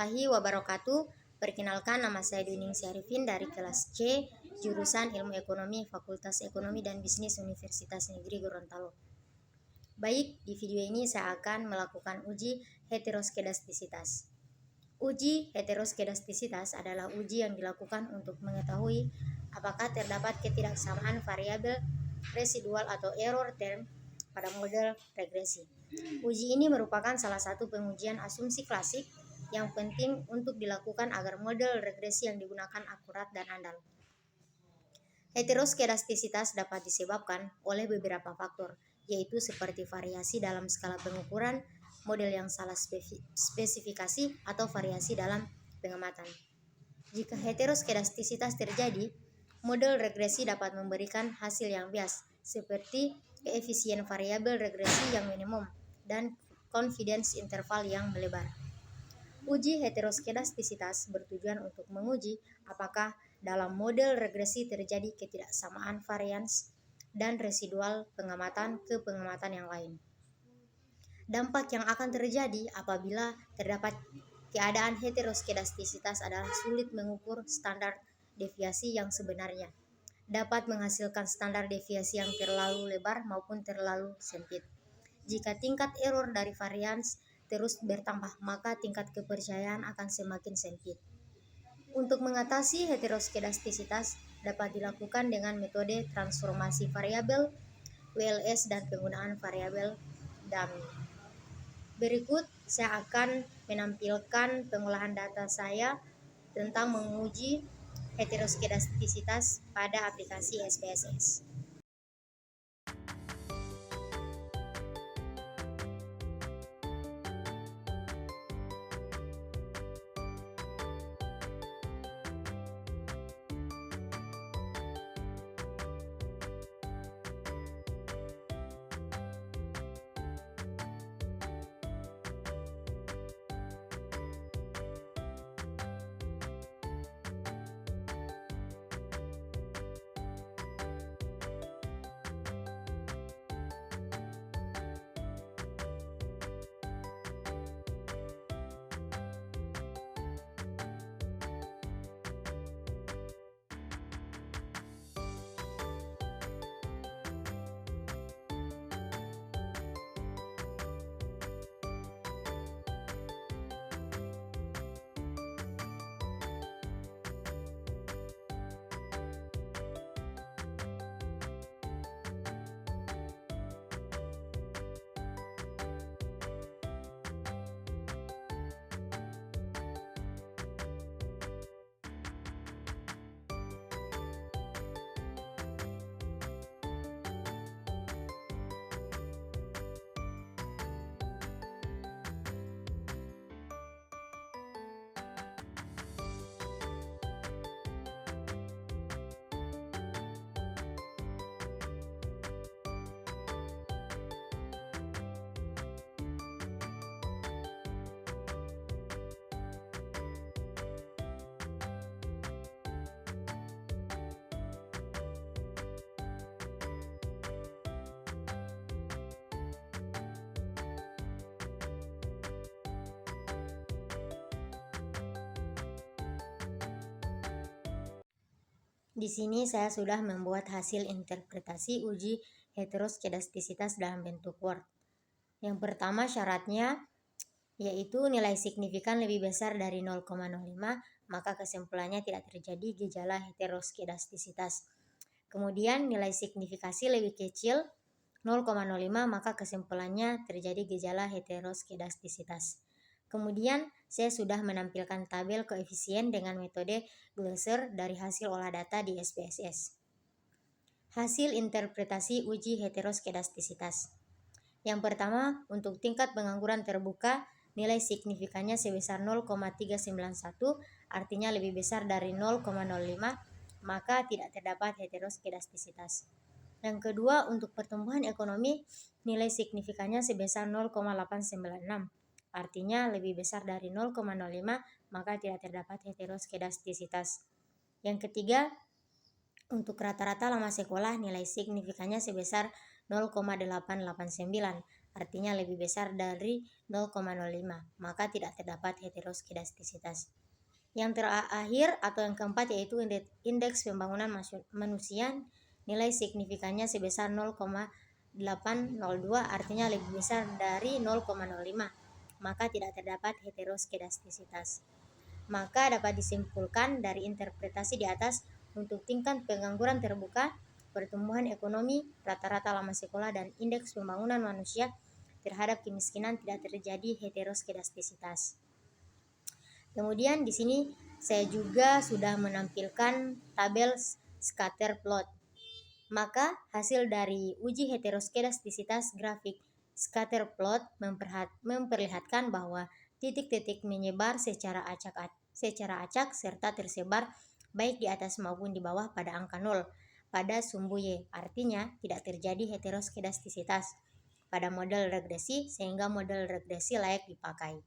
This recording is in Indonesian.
warahmatullahi wabarakatuh. Perkenalkan, nama saya Dwining Syarifin dari kelas C, jurusan Ilmu Ekonomi, Fakultas Ekonomi dan Bisnis Universitas Negeri Gorontalo. Baik, di video ini saya akan melakukan uji heteroskedastisitas. Uji heteroskedastisitas adalah uji yang dilakukan untuk mengetahui apakah terdapat ketidaksamaan variabel residual atau error term pada model regresi. Uji ini merupakan salah satu pengujian asumsi klasik yang penting untuk dilakukan agar model regresi yang digunakan akurat dan andal. Heteroskedastisitas dapat disebabkan oleh beberapa faktor, yaitu seperti variasi dalam skala pengukuran, model yang salah spesifikasi, atau variasi dalam pengamatan. Jika heteroskedastisitas terjadi, model regresi dapat memberikan hasil yang bias, seperti koefisien variabel regresi yang minimum dan confidence interval yang melebar. Uji heteroskedastisitas bertujuan untuk menguji apakah dalam model regresi terjadi ketidaksamaan varians dan residual pengamatan ke pengamatan yang lain. Dampak yang akan terjadi apabila terdapat keadaan heteroskedastisitas adalah sulit mengukur standar deviasi yang sebenarnya, dapat menghasilkan standar deviasi yang terlalu lebar maupun terlalu sempit. Jika tingkat error dari varians terus bertambah, maka tingkat kepercayaan akan semakin sempit. Untuk mengatasi heteroskedastisitas dapat dilakukan dengan metode transformasi variabel, WLS, dan penggunaan variabel dummy. Berikut saya akan menampilkan pengolahan data saya tentang menguji heteroskedastisitas pada aplikasi SPSS. Di sini saya sudah membuat hasil interpretasi uji heteroskedastisitas dalam bentuk Word. Yang pertama syaratnya yaitu nilai signifikan lebih besar dari 0,05, maka kesimpulannya tidak terjadi gejala heteroskedastisitas. Kemudian nilai signifikasi lebih kecil 0,05, maka kesimpulannya terjadi gejala heteroskedastisitas. Kemudian saya sudah menampilkan tabel koefisien dengan metode Glasser dari hasil olah data di SPSS. Hasil interpretasi uji heteroskedastisitas. Yang pertama, untuk tingkat pengangguran terbuka, nilai signifikannya sebesar 0,391, artinya lebih besar dari 0,05, maka tidak terdapat heteroskedastisitas. Yang kedua, untuk pertumbuhan ekonomi, nilai signifikannya sebesar 0,896. Artinya lebih besar dari 0,05, maka tidak terdapat heteroskedastisitas. Yang ketiga, untuk rata-rata lama sekolah nilai signifikannya sebesar 0,889. artinya lebih besar dari 0,05, maka tidak terdapat heteroskedastisitas. Yang terakhir atau yang keempat yaitu indeks pembangunan manusia, nilai signifikannya sebesar 0,802, artinya lebih besar dari 0,05, maka tidak terdapat heteroskedastisitas. Maka dapat disimpulkan dari interpretasi di atas, untuk tingkat pengangguran terbuka, pertumbuhan ekonomi, rata-rata lama sekolah, dan indeks pembangunan manusia terhadap kemiskinan tidak terjadi heteroskedastisitas. Kemudian di sini saya juga sudah menampilkan tabel scatter plot. Maka hasil dari uji heteroskedastisitas grafik scatter plot memperlihatkan bahwa titik-titik menyebar secara acak serta tersebar baik di atas maupun di bawah pada angka 0 pada sumbu Y. Artinya tidak terjadi heteroskedastisitas pada model regresi, sehingga model regresi layak dipakai.